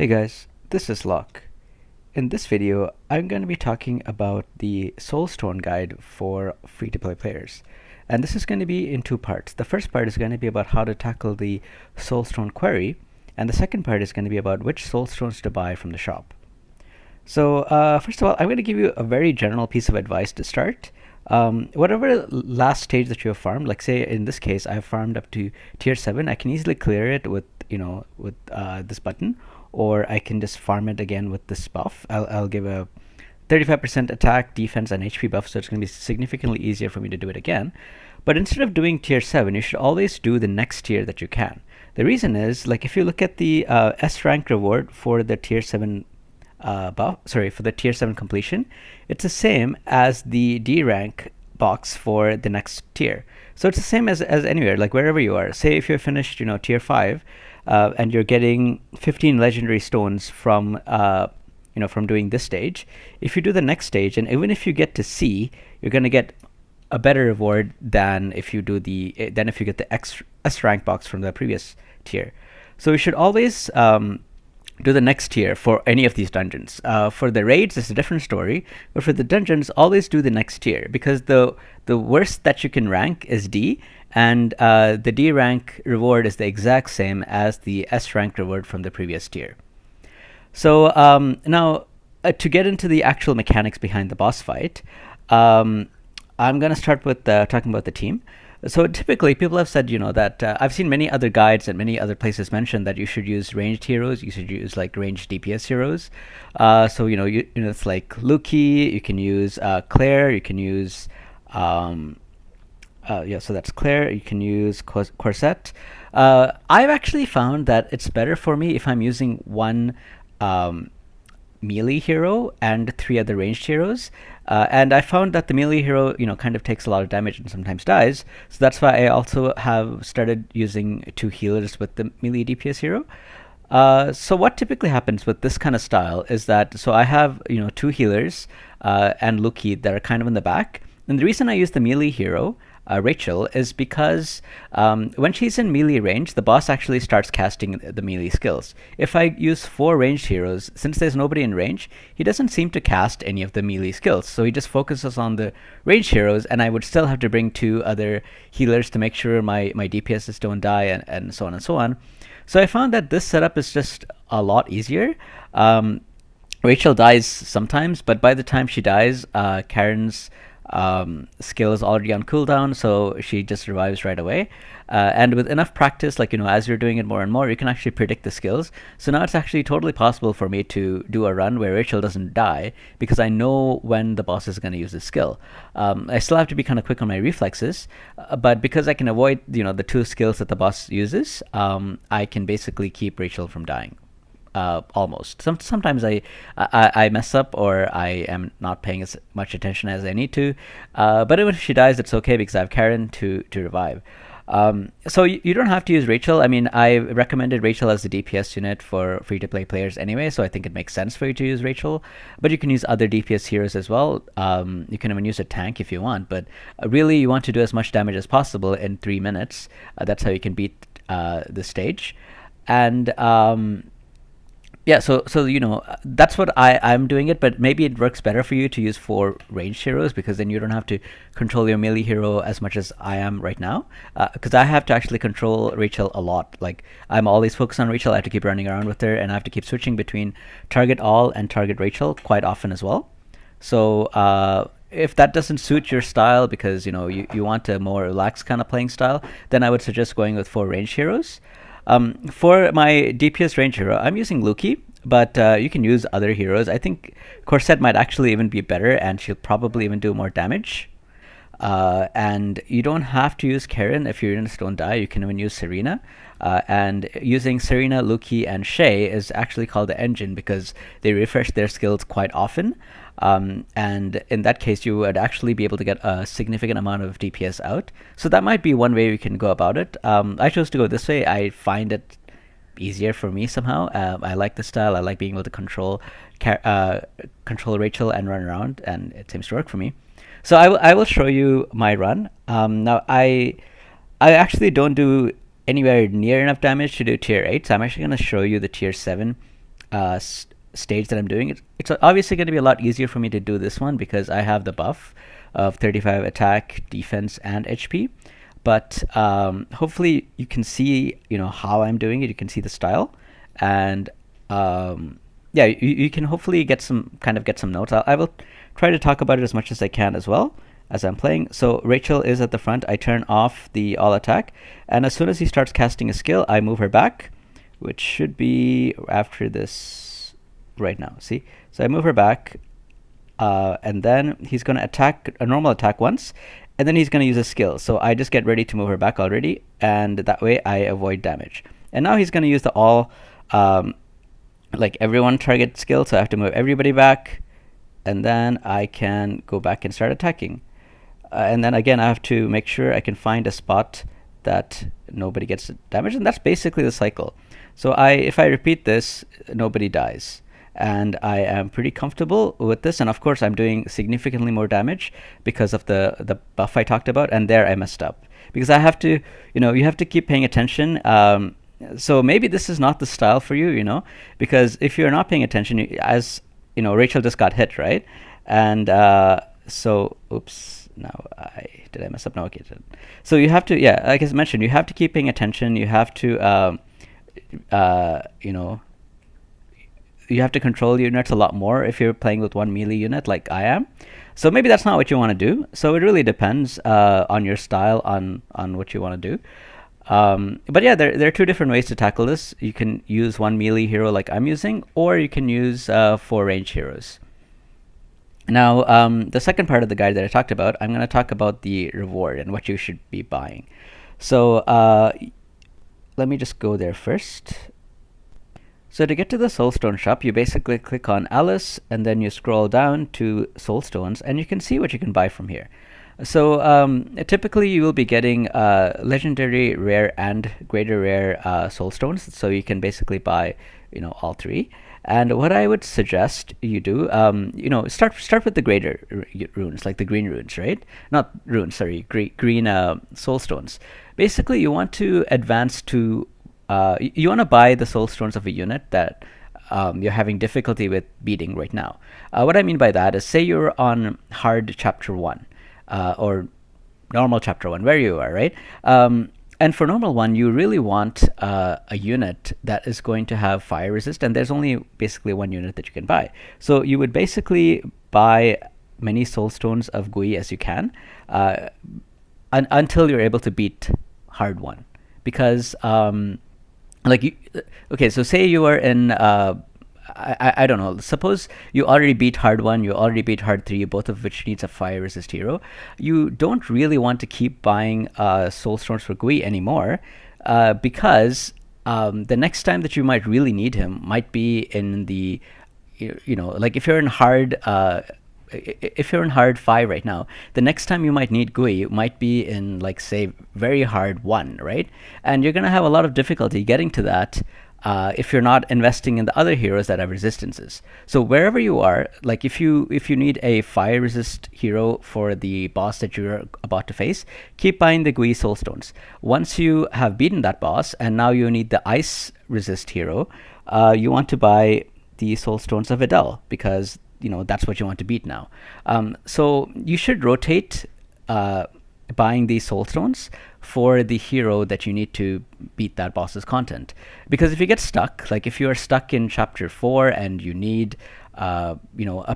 Hey guys, this is Locke. In this video, I'm going to be talking about the Soulstone guide for free-to-play players. And this is going to be in two parts. The first part is going to be about how to tackle the Soulstone query, and the second part is going to be about which Soulstones to buy from the shop. So first of all, I'm going to give you a very general piece of advice to start. Whatever last stage that you have farmed, like say in this case, I've farmed up to tier 7, I can easily clear it with, with this button, or I can just farm it again with this buff. I'll give a 35% attack, defense, and HP buff, so it's going to be significantly easier for me to do it again. But instead of doing tier 7, you should always do the next tier that you can. The reason is, like, if you look at the S rank reward for the tier 7 for the tier 7 completion, it's the same as the D rank box for the next tier. So it's the same as anywhere, like wherever you are. Say if you're finished, tier 5, and you're getting 15 legendary stones from from doing this stage. If you do the next stage, and even if you get to C, you're going to get a better reward than if you get the S rank box from the previous tier. So you should always do the next tier for any of these dungeons. For the raids, it's a different story, but for the dungeons, always do the next tier, because the worst that you can rank is D, and the D rank reward is the exact same as the S rank reward from the previous tier. So now, to get into the actual mechanics behind the boss fight, I'm going to start with talking about the team. So typically, people have said, that I've seen many other guides and many other places mention that you should use ranged heroes. You should use like ranged DPS heroes. So it's like Luki. You can use Claire. You can use so that's Claire. You can use Corset. I've actually found that it's better for me if I'm using one melee hero and 3 other ranged heroes. And I found that the melee hero, kind of takes a lot of damage and sometimes dies. So that's why I also have started using 2 healers with the melee DPS hero. So what typically happens with this kind of style is that, so I have, 2 healers and Luki that are kind of in the back. And the reason I use the melee hero, Rachel, is because when she's in melee range, the boss actually starts casting the melee skills. If I use 4 ranged heroes, since there's nobody in range, he doesn't seem to cast any of the melee skills. So he just focuses on the ranged heroes, and I would still have to bring 2 other healers to make sure my DPSs don't die, and so on and so on. So I found that this setup is just a lot easier. Rachel dies sometimes, but by the time she dies, Karen's skill is already on cooldown, so she just revives right away. And with enough practice, as you're doing it more and more, you can actually predict the skills. So now it's actually totally possible for me to do a run where Rachel doesn't die, because I know when the boss is going to use the skill. I still have to be kind of quick on my reflexes, but because I can avoid the 2 skills that the boss uses, I can basically keep Rachel from dying. Almost. Sometimes I mess up, or I am not paying as much attention as I need to. But even if she dies, it's okay, because I have Karen to revive. So you don't have to use Rachel. I mean, I recommended Rachel as the DPS unit for free-to-play players anyway, so I think it makes sense for you to use Rachel. But you can use other DPS heroes as well. You can even use a tank if you want, but really you want to do as much damage as possible in 3 minutes. That's how you can beat the stage. And yeah, so that's what I'm doing it, but maybe it works better for you to use 4 ranged heroes, because then you don't have to control your melee hero as much as I am right now, because I have to actually control Rachel a lot. Like, I'm always focused on Rachel. I have to keep running around with her, and I have to keep switching between target all and target Rachel quite often as well. So if that doesn't suit your style, because you want a more relaxed kind of playing style, then I would suggest going with 4 ranged heroes. For my DPS range hero, I'm using Luki, but you can use other heroes. I think Corset might actually even be better, and she'll probably even do more damage. And you don't have to use Karen if your units don't die. You can even use Serena. And using Serena, Luki, and Shay is actually called the engine, because they refresh their skills quite often. And in that case, you would actually be able to get a significant amount of DPS out. So that might be one way we can go about it. I chose to go this way. I find it easier for me somehow. I like the style. I like being able to control Rachel and run around, and it seems to work for me. So I will show you my run. Now I actually don't do anywhere near enough damage to do tier 8, so I'm actually going to show you the tier 7 stage that I'm doing, it's obviously going to be a lot easier for me to do this one because I have the buff of 35 attack, defense, and HP. But hopefully you can see, how I'm doing it. You can see the style, and yeah, you can hopefully get some notes. I will try to talk about it as much as I can as well as I'm playing. So Rachel is at the front. I turn off the all attack, and as soon as he starts casting a skill, I move her back, which should be after this right now. See, so I move her back, and then he's going to attack a normal attack once, and then he's going to use a skill. So I just get ready to move her back already, and that way I avoid damage. And now he's going to use the all, like everyone target skill, so I have to move everybody back, and then I can go back and start attacking. And then again, I have to make sure I can find a spot that nobody gets damaged, and that's basically the cycle. So if I repeat this, nobody dies. And I am pretty comfortable with this, and of course I'm doing significantly more damage because of the buff I talked about, and there I messed up. Because I have to, you have to keep paying attention. So maybe this is not the style for you, because if you're not paying attention, Rachel just got hit, right? And so, oops, now did I mess up? No, okay. So you have to, yeah, like I mentioned, you have to keep paying attention. You have to, you have to control units a lot more if you're playing with one melee unit like I am. So maybe that's not what you want to do. So it really depends on your style, on what you want to do. But yeah, there are two different ways to tackle this. You can use one melee hero like I'm using, or you can use 4 range heroes. Now, the second part of the guide that I talked about, I'm going to talk about the reward and what you should be buying. So let me just go there first. So to get to the Soulstone shop, you basically click on Alice, and then you scroll down to Soulstones, and you can see what you can buy from here. So typically you will be getting legendary, rare, and greater rare Soulstones. So you can basically buy, all 3. And what I would suggest you do, start with the greater runes, like the green runes, right? Not runes, sorry, green Soulstones. Basically, you want to advance to you want to buy the Soulstones of a unit that you're having difficulty with beating right now. What I mean by that is, say you're on hard chapter 1 or normal chapter 1, where you are, right? And for normal 1, you really want a unit that is going to have fire resist, and there's only basically one unit that you can buy. So you would basically buy many Soulstones of Gui as you can until you're able to beat hard 1. Because okay, so say you are in I don't know, suppose you already beat hard 1, you already beat hard 3, both of which needs a fire resist hero. You don't really want to keep buying Soulstones for Gui anymore, because the next time that you might really need him might be in the, like if you're in hard 5 right now, the next time you might need Gui might be in, like, say, very hard 1, right? And you're going to have a lot of difficulty getting to that if you're not investing in the other heroes that have resistances. So wherever you are, like if you need a fire resist hero for the boss that you're about to face, keep buying the Gui Soulstones. Once you have beaten that boss and now you need the ice resist hero, you want to buy the Soulstones of Adele, because that's what you want to beat now. So you should rotate buying these Soulstones for the hero that you need to beat that boss's content. Because if you get stuck, like if you are stuck in chapter 4 and you need a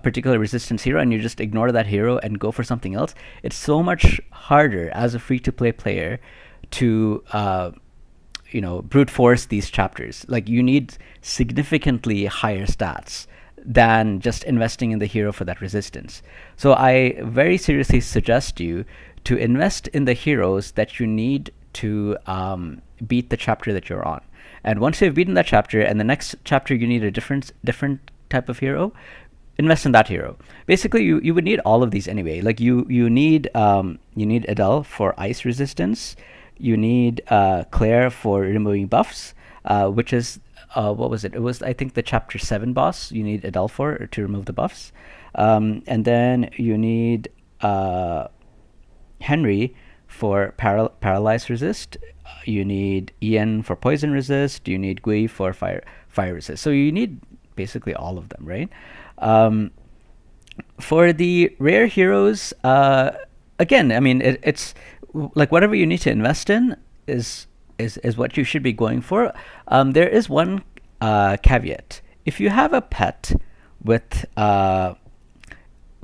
particular resistance hero, and you just ignore that hero and go for something else, it's so much harder as a free-to-play player to brute force these chapters. Like, you need significantly higher stats than just investing in the hero for that resistance. So I very seriously suggest you to invest in the heroes that you need to beat the chapter that you're on. And once you've beaten that chapter, and the next chapter you need a different type of hero, invest in that hero. Basically, you would need all of these anyway. Like you need Adele for ice resistance. You need Claire for removing buffs, which is what was it? It was, I think, the chapter 7 boss you need Adele for to remove the buffs. And then you need Henry for paralyze resist. You need Ian for poison resist. You need Gui for fire resist. So you need basically all of them, right? Um, for the rare heroes, again, I mean, it's like whatever you need to invest in is is what you should be going for. There is one caveat. If you have a pet with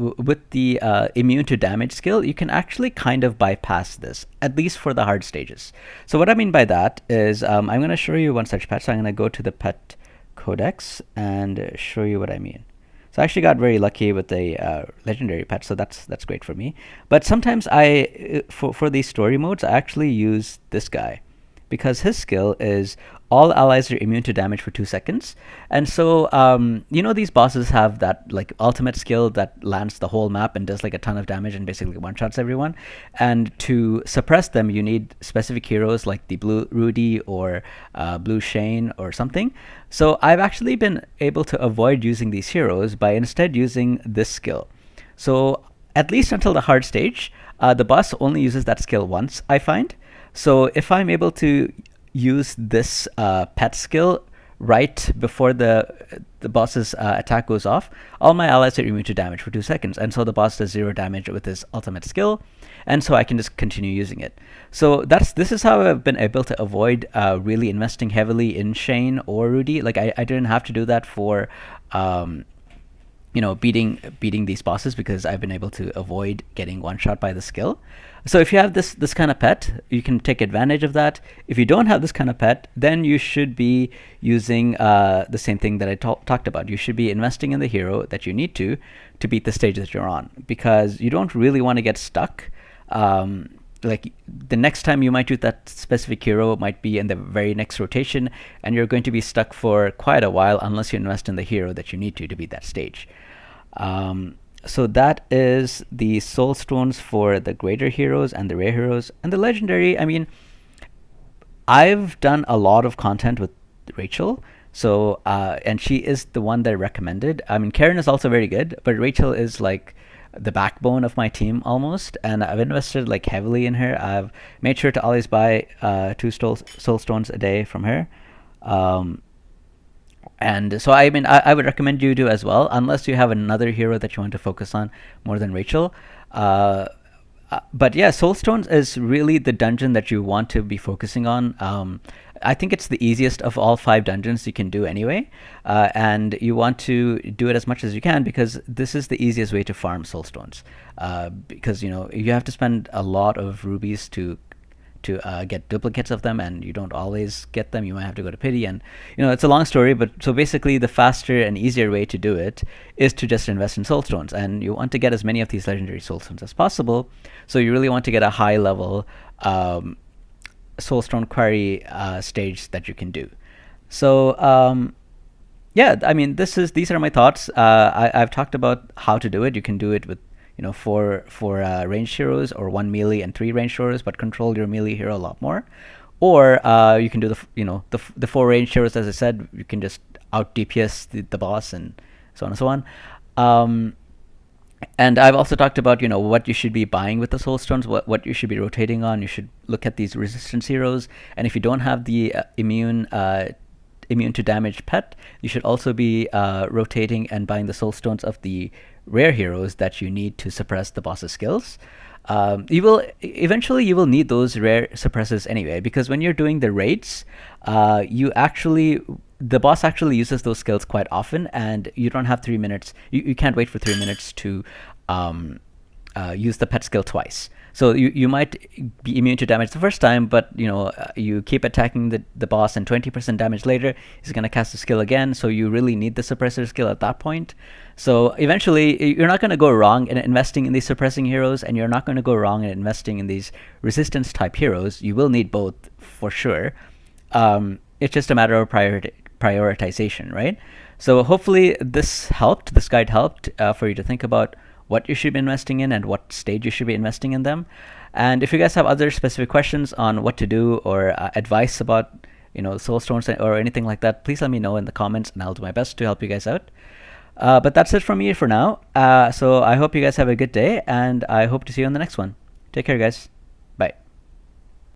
with the immune to damage skill, you can actually kind of bypass this, at least for the hard stages. So what I mean by that is I'm going to show you one such pet. So I'm going to go to the pet codex and show you what I mean. So I actually got very lucky with a legendary pet, so that's great for me. But sometimes for these story modes, I actually use this guy because his skill is all allies are immune to damage for 2 seconds. And so, these bosses have that like ultimate skill that lands the whole map and does like a ton of damage and basically one shots everyone. And to suppress them, you need specific heroes like the Blue Rudy or Blue Shane or something. So I've actually been able to avoid using these heroes by instead using this skill. So at least until the hard stage, the boss only uses that skill once, I find. So if I'm able to use this pet skill right before the boss's attack goes off, all my allies are immune to damage for 2 seconds, and so the boss does 0 damage with his ultimate skill, and so I can just continue using it. So this is how I've been able to avoid really investing heavily in Shane or Rudy. Like I didn't have to do that for beating these bosses because I've been able to avoid getting one shot by the skill. So if you have this kind of pet, you can take advantage of that. If you don't have this kind of pet, then you should be using the same thing that I talked about. You should be investing in the hero that you need to beat the stage that you're on, because you don't really want to get stuck. Like the next time you might use that specific hero might be in the very next rotation, and you're going to be stuck for quite a while unless you invest in the hero that you need to beat that stage. So that is the soul stones for the greater heroes and the rare heroes. And the legendary, I mean, I've done a lot of content with Rachel, so and she is the one that I recommended. I mean, Karen is also very good, but Rachel is like the backbone of my team almost, and I've invested like heavily in her. I've made sure to always buy 2 soul stones a day from her. And so, I mean, I would recommend you do as well, unless you have another hero that you want to focus on more than Rachel. But yeah, Soulstones is really the dungeon that you want to be focusing on. I think it's the easiest of all 5 dungeons you can do anyway, and you want to do it as much as you can because this is the easiest way to farm Soulstones. Because you have to spend a lot of rubies to get duplicates of them, and you don't always get them. You might have to go to pity, and it's a long story. But so basically, the faster and easier way to do it is to just invest in soulstones, and you want to get as many of these legendary soulstones as possible. So you really want to get a high level soulstone quarry stage that you can do. So yeah, I mean, these are my thoughts. I've talked about how to do it. You can do it with four ranged heroes, or 1 melee and 3 ranged heroes, but control your melee hero a lot more. Or you can do the 4 ranged heroes, as I said. You can just out DPS the boss and so on and so on. And I've also talked about what you should be buying with the soul stones, what you should be rotating on. You should look at these resistance heroes, and if you don't have the immune to damage pet, you should also be rotating and buying the soul stones of the rare heroes that you need to suppress the boss's skills. You will eventually need those rare suppressors anyway, because when you're doing the raids, the boss actually uses those skills quite often, and you don't have 3 minutes. You can't wait for 3 minutes to use the pet skill twice. So you might be immune to damage the first time, but you keep attacking the boss, and 20% damage later, he's going to cast the skill again. So you really need the suppressor skill at that point. So eventually, you're not going to go wrong in investing in these suppressing heroes, and you're not going to go wrong in investing in these resistance type heroes. You will need both for sure. It's just a matter of prioritization, right? So hopefully this guide helped for you to think about what you should be investing in and what stage you should be investing in them. And if you guys have other specific questions on what to do, or advice about soul stones or anything like that, please let me know in the comments, and I'll do my best to help you guys out. But that's it from me for now. So I hope you guys have a good day, and I hope to see you on the next one. Take care, guys.